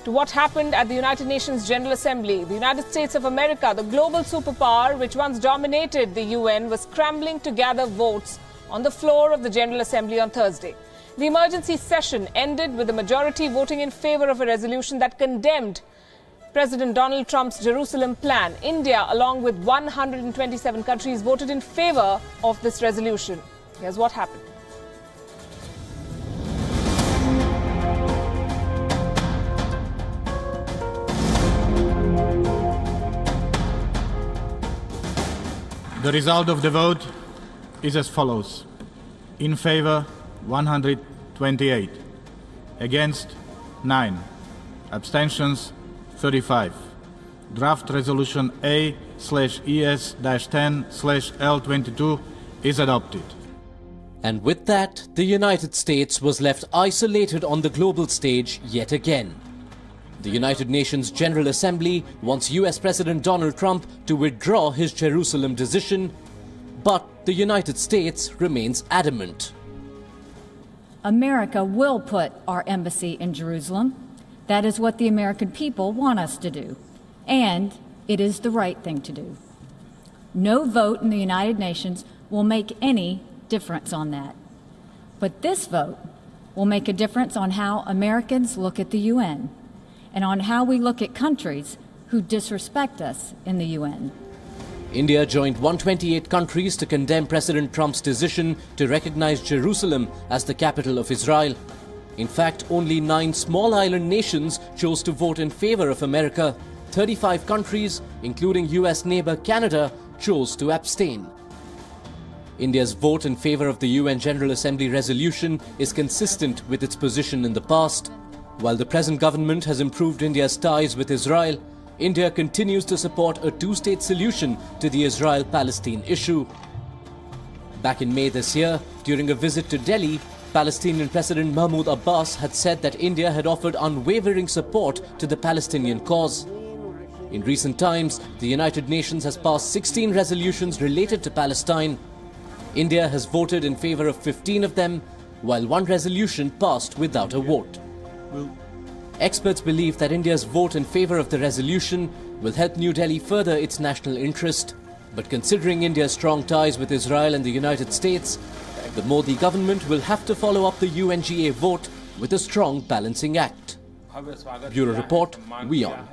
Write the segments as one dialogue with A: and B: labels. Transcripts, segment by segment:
A: to what happened at the United Nations General Assembly. The United States of America, the global superpower which once dominated the UN, was scrambling to gather votes on the floor of the General Assembly on Thursday. The emergency session ended with the majority voting in favor of a resolution that condemned President Donald Trump's Jerusalem plan. India, along with 127 countries, voted in favor of this resolution. Here's what happened.
B: The result of the vote is as follows. In favor, 128. Against, 9. Abstentions, 35. Draft Resolution A/ES-10/L22 is adopted.
C: And with that, the United States was left isolated on the global stage yet again. The United Nations General Assembly wants US President Donald Trump to withdraw his Jerusalem decision, but the United States remains adamant.
D: America will put our embassy in Jerusalem. That is what the American people want us to do, and it is the right thing to do. No vote in the United Nations will make any difference on that. But this vote will make a difference on how Americans look at the UN and on how we look at countries who disrespect us in the UN.
C: India joined 128 countries to condemn President Trump's decision to recognize Jerusalem as the capital of Israel. In fact, only 9 small island nations chose to vote in favor of America. 35 countries, including US neighbor Canada, chose to abstain. India's vote in favor of the UN General Assembly resolution is consistent with its position in the past. While the present government has improved India's ties with Israel, India continues to support a two-state solution to the Israel-Palestine issue. Back in May this year, during a visit to Delhi, Palestinian President Mahmoud Abbas had said that India had offered unwavering support to the Palestinian cause. In recent times, the United Nations has passed 16 resolutions related to Palestine. India has voted in favor of 15 of them, while one resolution passed without a vote. Experts believe that India's vote in favor of the resolution will help New Delhi further its national interest. But considering India's strong ties with Israel and the United States, the Modi government will have to follow up the UNGA vote with a strong balancing act. Bureau Report, WION.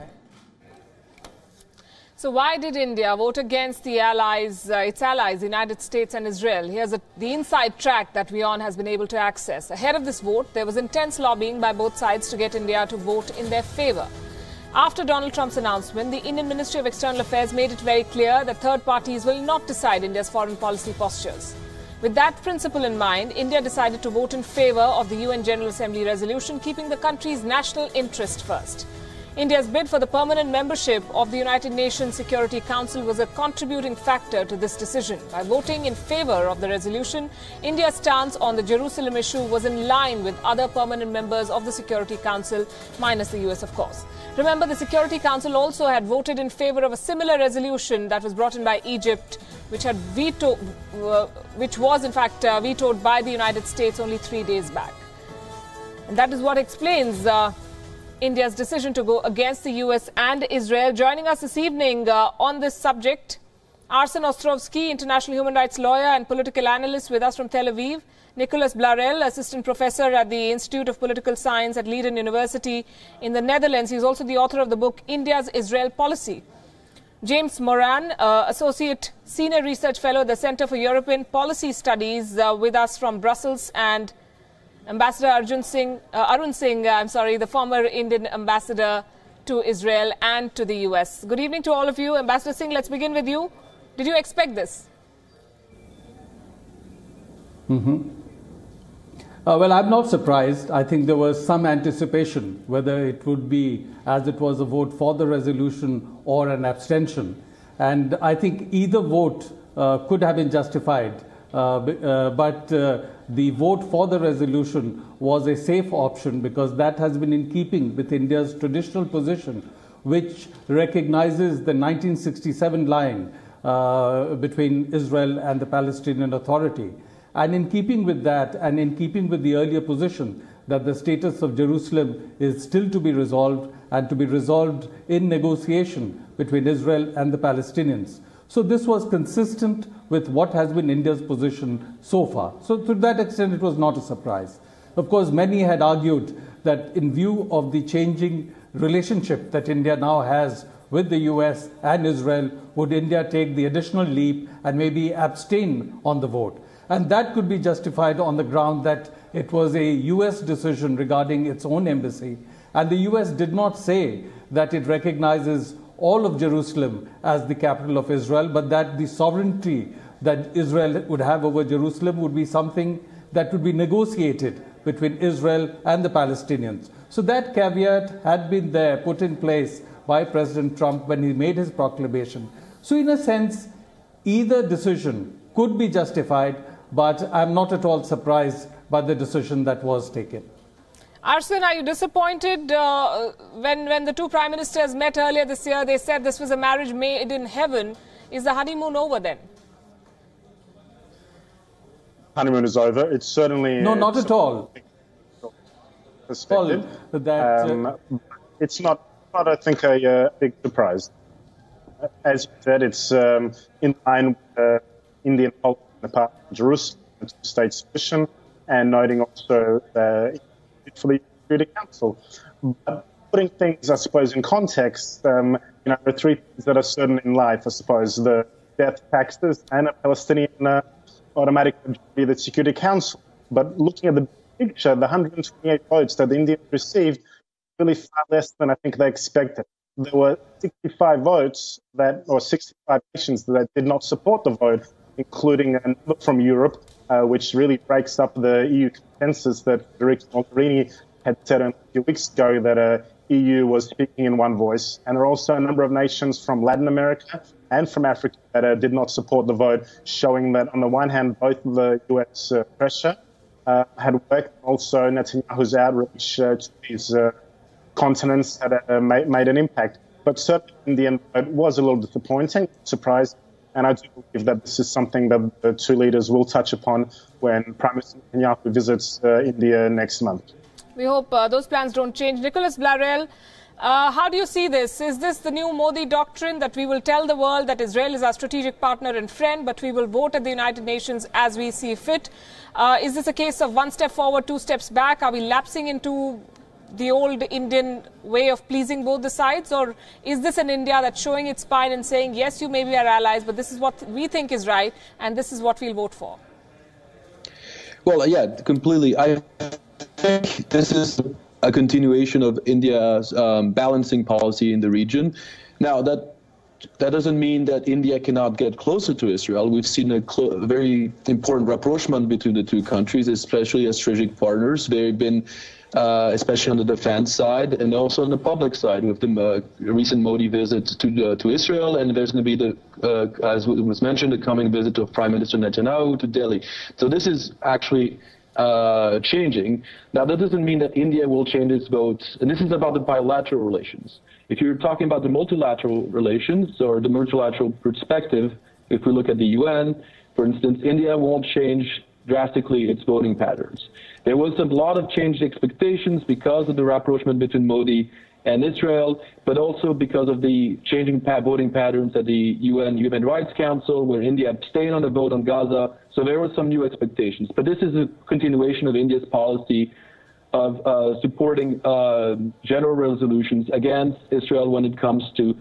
A: So why did India vote against the its allies, the United States and Israel? Here's the inside track that WION has been able to access. Ahead of this vote, there was intense lobbying by both sides to get India to vote in their favor. After Donald Trump's announcement, the Indian Ministry of External Affairs made it very clear that third parties will not decide India's foreign policy postures. With that principle in mind, India decided to vote in favor of the UN General Assembly resolution, keeping the country's national interest first. India's bid for the permanent membership of the United Nations Security Council was a contributing factor to this decision. By voting in favor of the resolution, India's stance on the Jerusalem issue was in line with other permanent members of the Security Council, minus the US, of course. Remember, the Security Council also had voted in favor of a similar resolution that was brought in by Egypt, which was in fact vetoed by the United States only 3 days back. And that is what explains India's decision to go against the US and Israel. Joining us this evening on this subject, Arsen Ostrovsky, international human rights lawyer and political analyst with us from Tel Aviv. Nicholas Blarel, assistant professor at the Institute of Political Science at Leiden University in the Netherlands. He's also the author of the book India's Israel Policy. James Moran, associate senior research fellow at the Center for European Policy Studies, with us from Brussels, and Ambassador Arun Singh, the former Indian ambassador to Israel and to the US. Good evening to all of you. Ambassador Singh, let's begin with you. Did you expect this?
E: Well, I'm not surprised. I think there was some anticipation whether it would be, as it was, a vote for the resolution or an abstention. And I think either vote could have been justified. But the vote for the resolution was a safe option because that has been in keeping with India's traditional position, which recognizes the 1967 line between Israel and the Palestinian Authority. And in keeping with that, and in keeping with the earlier position that the status of Jerusalem is still to be resolved and to be resolved in negotiation between Israel and the Palestinians. So this was consistent with what has been India's position so far. So to that extent, it was not a surprise. Of course, many had argued that in view of the changing relationship that India now has with the US and Israel, would India take the additional leap and maybe abstain on the vote? And that could be justified on the ground that it was a US decision regarding its own embassy. And the US did not say that it recognizes all of Jerusalem as the capital of Israel, but that the sovereignty that Israel would have over Jerusalem would be something that would be negotiated between Israel and the Palestinians. So that caveat had been there, put in place by President Trump when he made his proclamation. So in a sense, either decision could be justified, but I'm not at all surprised by the decision that was taken.
A: Arsen, are you disappointed when the two prime ministers met earlier this year? They said this was a marriage made in heaven. Is the honeymoon over then?
F: Honeymoon is over. It's certainly...
E: No, not at all.
F: Perspective. It's not, I think, a big surprise. As you said, it's in line with Indian policy in the part of Jerusalem, the two-state solution, and noting also for the Security Council. But putting things, I suppose, in context, there are three things that are certain in life, I suppose: the death taxes and a Palestinian automatic majority of the Security Council. But looking at the picture, the 128 votes that the Indians received, really far less than I think they expected. There were 65 votes or 65 nations that did not support the vote, including a number from Europe, which really breaks up the EU consensus that Federica Mogherini had said a few weeks ago that EU was speaking in one voice. And there are also a number of nations from Latin America and from Africa that did not support the vote, showing that on the one hand, both the US pressure had worked, also Netanyahu's outreach to these continents had made an impact. But certainly in the end, it was a little disappointing, surprised. And I do believe that this is something that the two leaders will touch upon when Prime Minister Netanyahu visits India next month.
A: We hope those plans don't change. Nicholas Blarel, how do you see this? Is this the new Modi doctrine that we will tell the world that Israel is our strategic partner and friend, but we will vote at the United Nations as we see fit? Is this a case of one step forward, two steps back? Are we lapsing into the old Indian way of pleasing both the sides? Or is this an India that's showing its spine and saying, yes, you may be our allies, but this is what we think is right, and this is what we'll vote for?
G: Well, yeah, completely. I think this is a continuation of India's balancing policy in the region. Now, that doesn't mean that India cannot get closer to Israel. We've seen a very important rapprochement between the two countries, especially as strategic partners. They've been especially on the defense side and also on the public side with the recent Modi visit to Israel, and there's going to be as was mentioned, the coming visit of Prime Minister Netanyahu to Delhi. So this is actually changing. Now, that doesn't mean that India will change its vote, and this is about the bilateral relations. If you're talking about the multilateral relations or the multilateral perspective, if we look at the UN, for instance, India won't change drastically its voting patterns. There was a lot of changed expectations because of the rapprochement between Modi and Israel, but also because of the changing voting patterns at the UN Human Rights Council, where India abstained on the vote on Gaza. So there were some new expectations. But this is a continuation of India's policy of supporting general resolutions against Israel when it comes to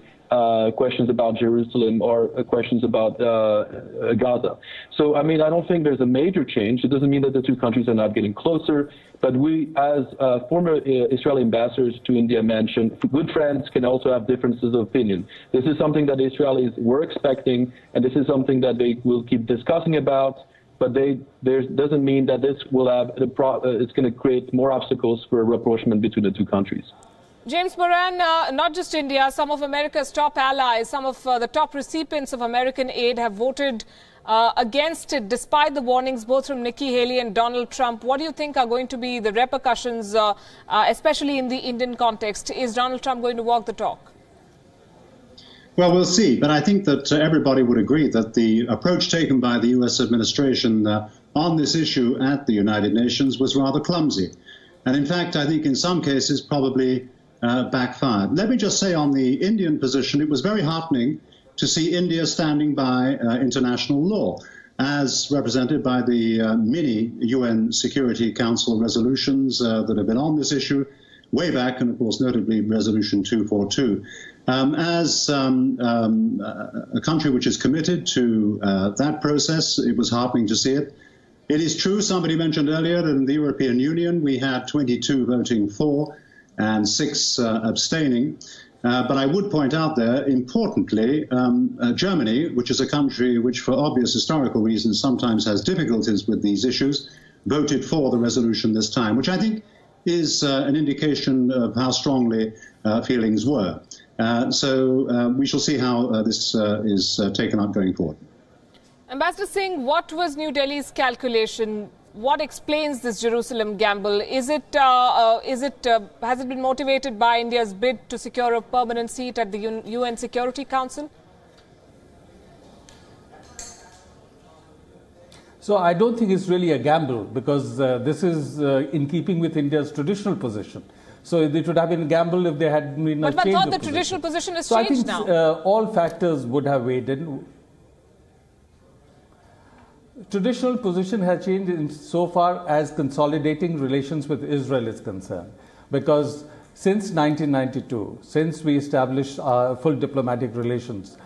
G: questions about Jerusalem or questions about Gaza. So, I mean, I don't think there's a major change. It doesn't mean that the two countries are not getting closer. But we, as former Israeli ambassadors to India mentioned, good friends can also have differences of opinion. This is something that the Israelis were expecting, and this is something that they will keep discussing about. But there doesn't mean that this will have it's going to create more obstacles for rapprochement between the two countries.
A: James Moran, not just India, some of America's top allies, some of the top recipients of American aid have voted against it, despite the warnings both from Nikki Haley and Donald Trump. What do you think are going to be the repercussions, especially in the Indian context? Is Donald Trump going to walk the talk?
H: Well, we'll see. But I think that everybody would agree that the approach taken by the U.S. administration on this issue at the United Nations was rather clumsy. And in fact, I think in some cases probably backfired. Let me just say on the Indian position, it was very heartening to see India standing by international law, as represented by the many UN Security Council resolutions that have been on this issue way back, and of course notably Resolution 242. As a country which is committed to that process, it was heartening to see it. It is true, somebody mentioned earlier, that in the European Union we had 22 voting for and 6 abstaining. But I would point out there, importantly, Germany, which is a country which for obvious historical reasons sometimes has difficulties with these issues, voted for the resolution this time, which I think is an indication of how strongly feelings were. So we shall see how this is taken up going forward.
A: Ambassador Singh, what was New Delhi's calculation? What explains this Jerusalem gamble? Has it been motivated by India's bid to secure a permanent seat at the UN Security Council?
E: So I don't think it's really a gamble, because this is in keeping with India's traditional position. So it would have been a gamble if there had been a change of position.
A: But I thought the traditional position has changed now.
E: I think all factors would have weighed in. Traditional position has changed in so far as consolidating relations with Israel is concerned, because since 1992, since we established our full diplomatic relations,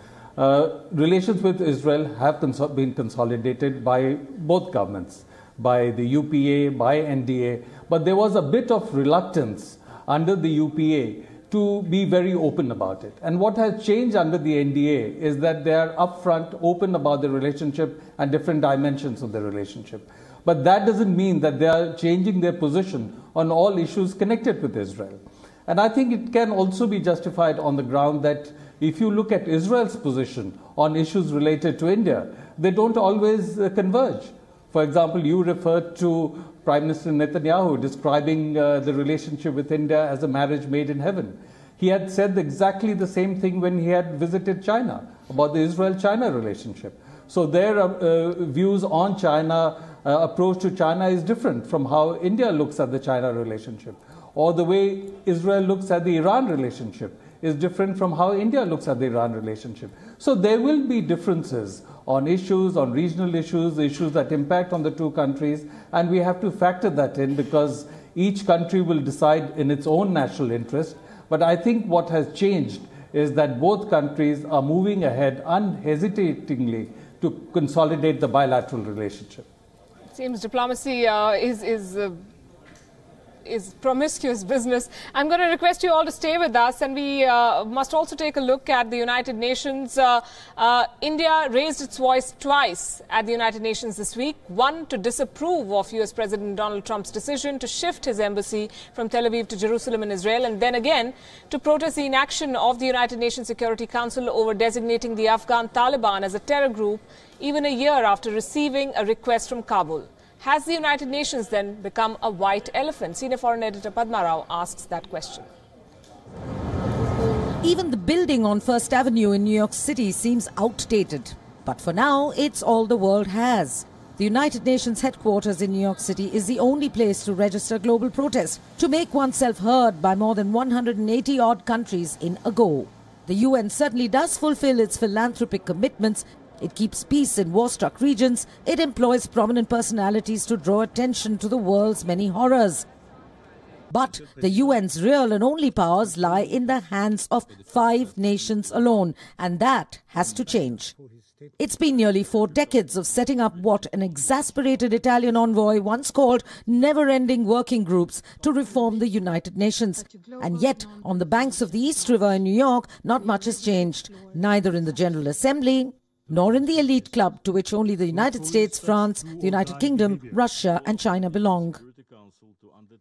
E: relations with Israel have been consolidated by both governments, by the UPA, by NDA, but there was a bit of reluctance under the UPA to be very open about it. And what has changed under the NDA is that they are upfront, open about the relationship and different dimensions of the relationship. But that doesn't mean that they are changing their position on all issues connected with Israel. And I think it can also be justified on the ground that if you look at Israel's position on issues related to India, they don't always converge. For example, you referred to Prime Minister Netanyahu describing the relationship with India as a marriage made in heaven. He had said exactly the same thing when he had visited China about the Israel-China relationship. So their views on China, approach to China is different from how India looks at the China relationship. Or the way Israel looks at the Iran relationship is different from how India looks at the Iran relationship. So there will be differences on issues, on regional issues, issues that impact on the two countries, and we have to factor that in because each country will decide in its own national interest. But I think what has changed is that both countries are moving ahead unhesitatingly to consolidate the bilateral relationship.
A: It seems diplomacy is promiscuous business. I'm going to request you all to stay with us, and we must also take a look at the United Nations. India raised its voice twice at the United Nations this week. One, to disapprove of US President Donald Trump's decision to shift his embassy from Tel Aviv to Jerusalem in Israel, and then again to protest the inaction of the United Nations Security Council over designating the Afghan Taliban as a terror group even a year after receiving a request from Kabul. Has the United Nations then become a white elephant? Senior foreign editor Padma Rao asks that question.
I: Even the building on First Avenue in New York City seems outdated. But for now, it's all the world has. The United Nations headquarters in New York City is the only place to register global protest, to make oneself heard by more than 180-odd countries in a go. The UN certainly does fulfill its philanthropic commitments. It keeps peace in war-struck regions. It employs prominent personalities to draw attention to the world's many horrors. But the UN's real and only powers lie in the hands of 5 nations alone, and that has to change. It's been nearly 4 decades of setting up what an exasperated Italian envoy once called never-ending working groups to reform the United Nations. And yet, on the banks of the East River in New York, not much has changed, neither in the General Assembly nor in the elite club to which only the United States, France, the United Kingdom, Russia and China belong.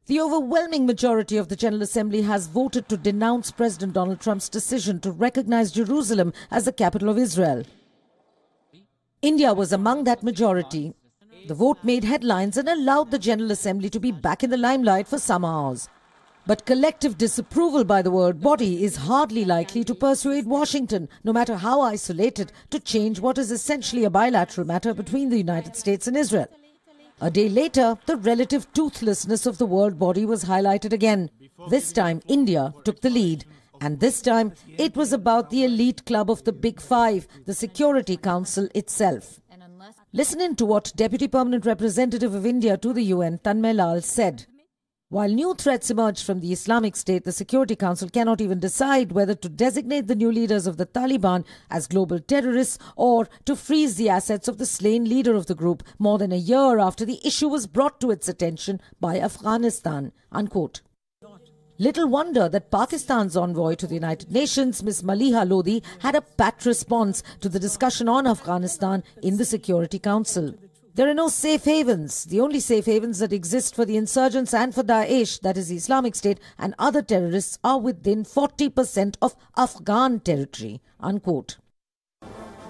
I: The overwhelming majority of the General Assembly has voted to denounce President Donald Trump's decision to recognize Jerusalem as the capital of Israel. India was among that majority. The vote made headlines and allowed the General Assembly to be back in the limelight for some hours. But collective disapproval by the world body is hardly likely to persuade Washington, no matter how isolated, to change what is essentially a bilateral matter between the United States and Israel. A day later, the relative toothlessness of the world body was highlighted again. This time, India took the lead. And this time, it was about the elite club of the Big Five, the Security Council itself. Listen in to what Deputy Permanent Representative of India to the UN, Tanmay Lal, said. While new threats emerged from the Islamic State, the Security Council cannot even decide whether to designate the new leaders of the Taliban as global terrorists or to freeze the assets of the slain leader of the group more than a year after the issue was brought to its attention by Afghanistan, unquote. Little wonder that Pakistan's envoy to the United Nations, Ms. Maliha Lodi, had a pat response to the discussion on Afghanistan in the Security Council. There are no safe havens. The only safe havens that exist for the insurgents and for Daesh, that is the Islamic State, and other terrorists are within 40% of Afghan territory, unquote.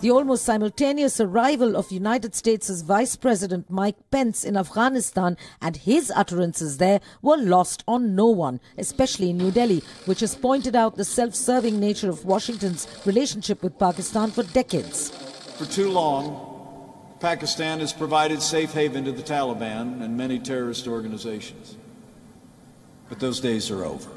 I: The almost simultaneous arrival of United States' Vice President Mike Pence in Afghanistan and his utterances there were lost on no one, especially in New Delhi, which has pointed out the self-serving nature of Washington's relationship with Pakistan for decades.
J: For too long, Pakistan has provided safe haven to the Taliban and many terrorist organizations. But those days are over.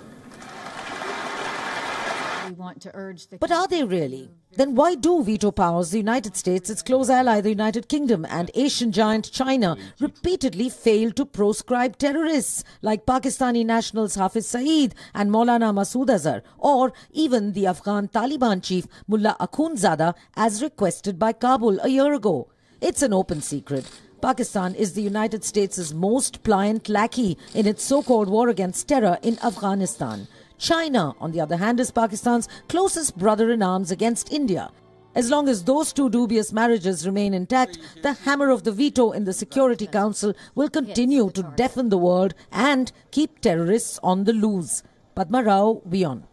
I: But are they really? Then why do veto powers, the United States, its close ally, the United Kingdom, and Asian giant China repeatedly fail to proscribe terrorists like Pakistani nationals Hafiz Saeed and Maulana Masood Azhar, or even the Afghan Taliban chief Mullah Akhundzada as requested by Kabul a year ago? It's an open secret. Pakistan is the United States' most pliant lackey in its so-called war against terror in Afghanistan. China, on the other hand, is Pakistan's closest brother-in-arms against India. As long as those two dubious marriages remain intact, the hammer of the veto in the Security Council will continue to deafen the world and keep terrorists on the loose. Padma Rao, WION.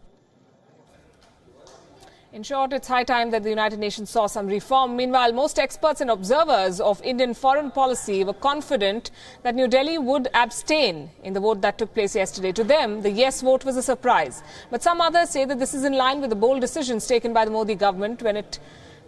A: In short, it's high time that the United Nations saw some reform. Meanwhile, most experts and observers of Indian foreign policy were confident that New Delhi would abstain in the vote that took place yesterday. To them, the yes vote was a surprise. But some others say that this is in line with the bold decisions taken by the Modi government when it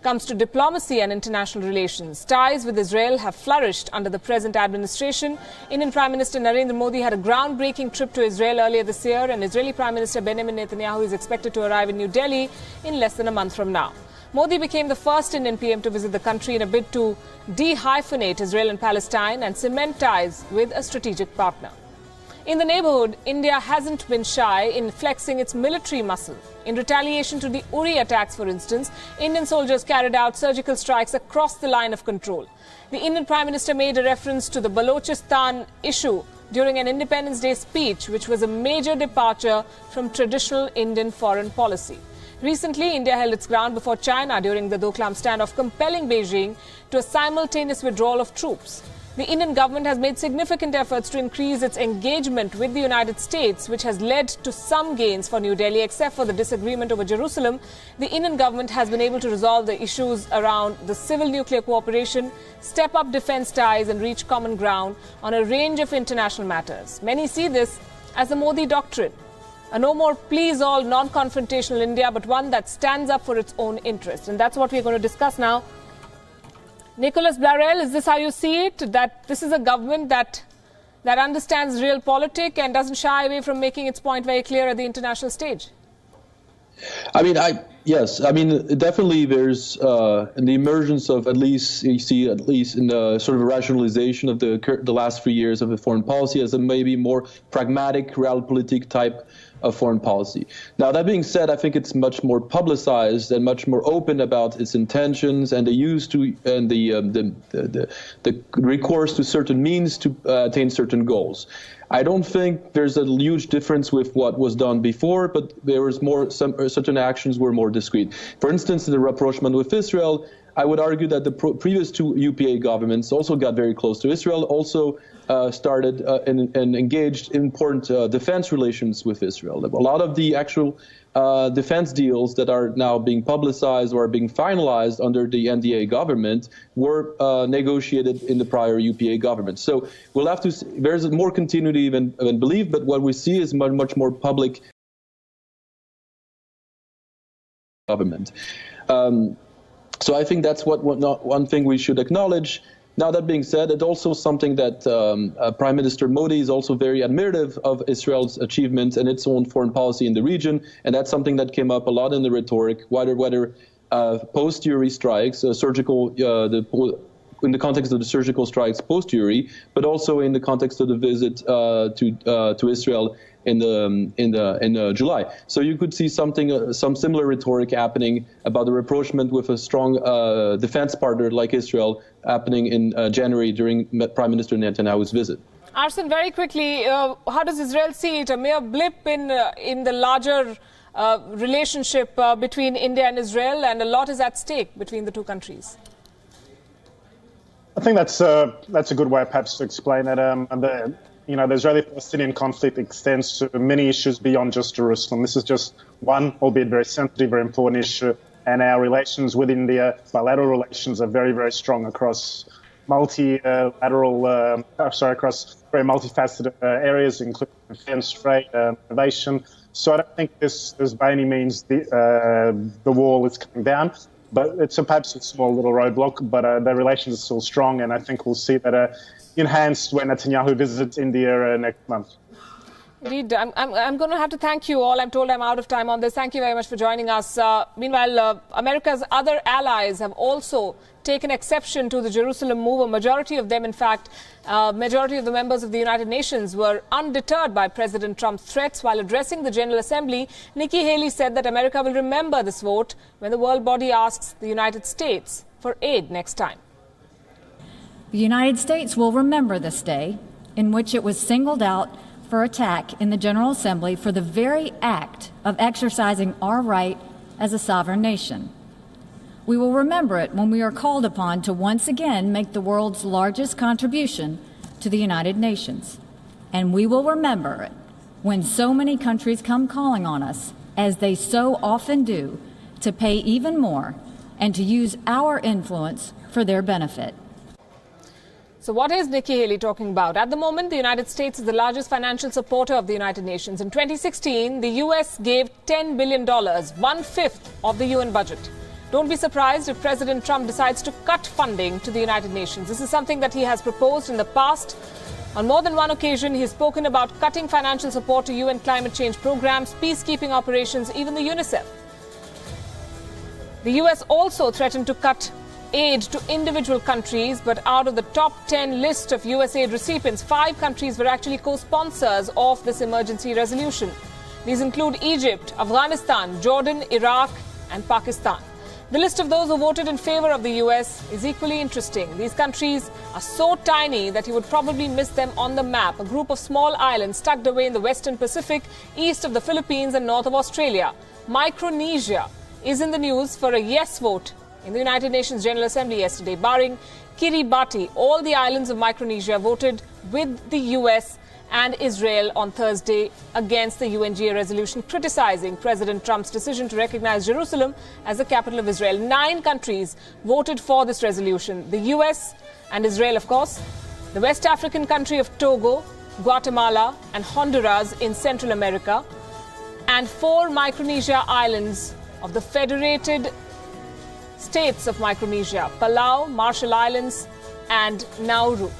A: comes to diplomacy and international relations. Ties with Israel have flourished under the present administration. Indian Prime Minister Narendra Modi had a groundbreaking trip to Israel earlier this year, and Israeli Prime Minister Benjamin Netanyahu is expected to arrive in New Delhi in less than a month from now. Modi became the first Indian PM to visit the country in a bid to de-hyphenate Israel and Palestine and cement ties with a strategic partner. In the neighborhood, India hasn't been shy in flexing its military muscle. In retaliation to the Uri attacks, for instance, Indian soldiers carried out surgical strikes across the line of control. The Indian Prime Minister made a reference to the Balochistan issue during an Independence Day speech, which was a major departure from traditional Indian foreign policy. Recently, India held its ground before China during the Doklam standoff, compelling Beijing to a simultaneous withdrawal of troops. The Indian government has made significant efforts to increase its engagement with the United States, which has led to some gains for New Delhi. Except for the disagreement over Jerusalem, the Indian government has been able to resolve the issues around the civil nuclear cooperation, step up defense ties and reach common ground on a range of international matters. Many see this as the Modi doctrine, a no more please-all, non-confrontational India, but one that stands up for its own interests. And that's what we're going to discuss now. Nicholas Blarel, is this how you see it? That this is a government that understands real politics and doesn't shy away from making its point very clear at the international stage?
G: Yes. Definitely there's in the emergence of at least in the sort of rationalization of the last 3 years of the foreign policy as a maybe more pragmatic, realpolitik type of foreign policy. Now, that being said, I think it's much more publicized and much more open about its intentions and the use to and the recourse to certain means to attain certain goals. I don't think there's a huge difference with what was done before, but there was certain actions were more discreet. For instance, in the rapprochement with Israel, I would argue that the previous two UPA governments also got very close to Israel, also started and engaged in important defense relations with Israel. A lot of the actual defense deals that are now being publicized or are being finalized under the NDA government were negotiated in the prior UPA government. So we'll have to see, there's more continuity than belief, but what we see is much more public government. So I think that's one thing we should acknowledge. Now, that being said, it's also something that Prime Minister Modi is also very admirative of Israel's achievements and its own foreign policy in the region. And that's something that came up a lot in the rhetoric, whether post-Uri strikes, in the context of the surgical strikes post-Uri, but also in the context of the visit to Israel in July. So you could see some similar rhetoric happening about the rapprochement with a strong defense partner like Israel happening in January during Prime Minister Netanyahu's visit.
A: Arsen, very quickly, how does Israel see it? A mere blip in the larger relationship between India and Israel, and a lot is at stake between the two countries.
F: I think that's a good way, perhaps, to explain it. The Israeli-Palestinian conflict extends to many issues beyond just Jerusalem. This is just one, albeit very sensitive, very important issue. And our relations with India, bilateral relations, are very, very strong across across very multifaceted areas, including defense, trade, innovation. So I don't think this by any means the wall is coming down. But it's perhaps a small little roadblock, but the relations are still strong, and I think we'll see that enhanced when Netanyahu visits India next month.
A: Indeed, I'm going to have to thank you all. I'm told I'm out of time on this. Thank you very much for joining us. Meanwhile, America's other allies have also taken exception to the Jerusalem move. A majority of them, in fact, majority of the members of the United Nations were undeterred by President Trump's threats. While addressing the General Assembly, Nikki Haley said that America will remember this vote when the world body asks the United States for aid next time.
D: The United States will remember this day in which it was singled out for attack in the General Assembly for the very act of exercising our right as a sovereign nation. We will remember it when we are called upon to once again make the world's largest contribution to the United Nations. And we will remember it when so many countries come calling on us, as they so often do, to pay even more and to use our influence for their benefit.
A: So what is Nikki Haley talking about? At the moment, the United States is the largest financial supporter of the United Nations. In 2016, the U.S. gave $10 billion, 1/5 of the UN budget. Don't be surprised if President Trump decides to cut funding to the United Nations. This is something that he has proposed in the past. On more than one occasion, he has spoken about cutting financial support to UN climate change programs, peacekeeping operations, even the UNICEF. The U.S. also threatened to cut aid to individual countries, but out of the top 10 list of USAID recipients, 5 countries were actually co-sponsors of this emergency resolution. These include Egypt, Afghanistan, Jordan, Iraq, and Pakistan. The list of those who voted in favor of the US is equally interesting. These countries are so tiny that you would probably miss them on the map. A group of small islands tucked away in the Western Pacific, east of the Philippines and north of Australia. Micronesia is in the news for a yes vote in the United Nations General Assembly yesterday. Barring Kiribati, all the islands of Micronesia voted with the US and Israel on Thursday against the UNGA resolution criticizing President Trump's decision to recognize Jerusalem as the capital of Israel. 9 countries voted for this resolution. The US and Israel, of course, the West African country of Togo, Guatemala and Honduras in Central America, and 4 Micronesia islands of the Federated States of Micronesia, Palau, Marshall Islands and Nauru.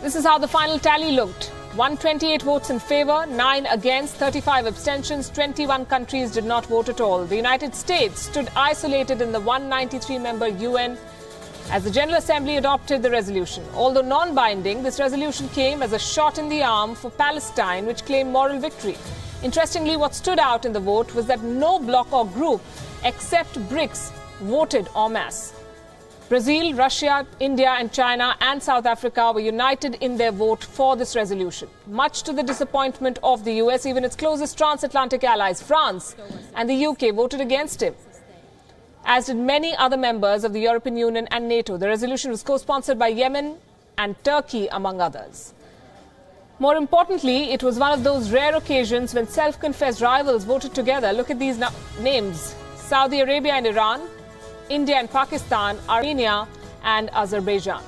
A: This is how the final tally looked. 128 votes in favor, 9 against, 35 abstentions, 21 countries did not vote at all. The United States stood isolated in the 193-member UN as the General Assembly adopted the resolution. Although non-binding, this resolution came as a shot in the arm for Palestine, which claimed moral victory. Interestingly, what stood out in the vote was that no bloc or group except BRICS voted en masse. Brazil, Russia, India and China and South Africa were united in their vote for this resolution. Much to the disappointment of the US, even its closest transatlantic allies, France and the UK, voted against him, as did many other members of the European Union and NATO. The resolution was co-sponsored by Yemen and Turkey, among others. More importantly, it was one of those rare occasions when self-confessed rivals voted together. Look at these names: Saudi Arabia and Iran, India and Pakistan, Armenia and Azerbaijan.